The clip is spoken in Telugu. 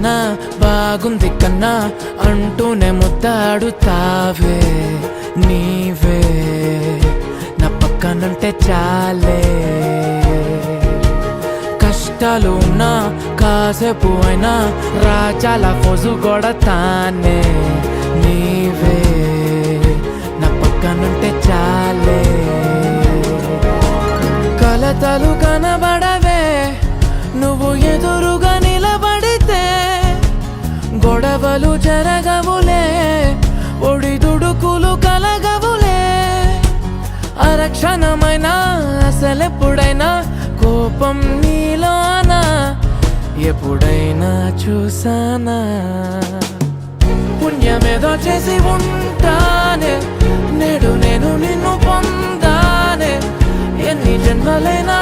కన్నా బాగుంది కన్నా అంటూనే ముద్దాడుతావే నీవే నా పక్కనుంటే చాలే కష్టాలు ఉన్నా కాసేపు అయినా రాజాల ఫోజు కొడతానే నీవే నా పక్కనుంటే చాలే కలతలు కనబడవే నువ్వు ఎదురుగా నిలబడితే గొడవలు జరగవులే ఒడిదుడుకులు కలగవులే అరక్షణమైనా అసలెప్పుడైనా కోపం నీలోనా ఎప్పుడైనా చూసానా పుణ్యమేదో చేసి ఉంటానే నేడు నేను నిన్ను పొందానే ఎన్ని జన్మలైనా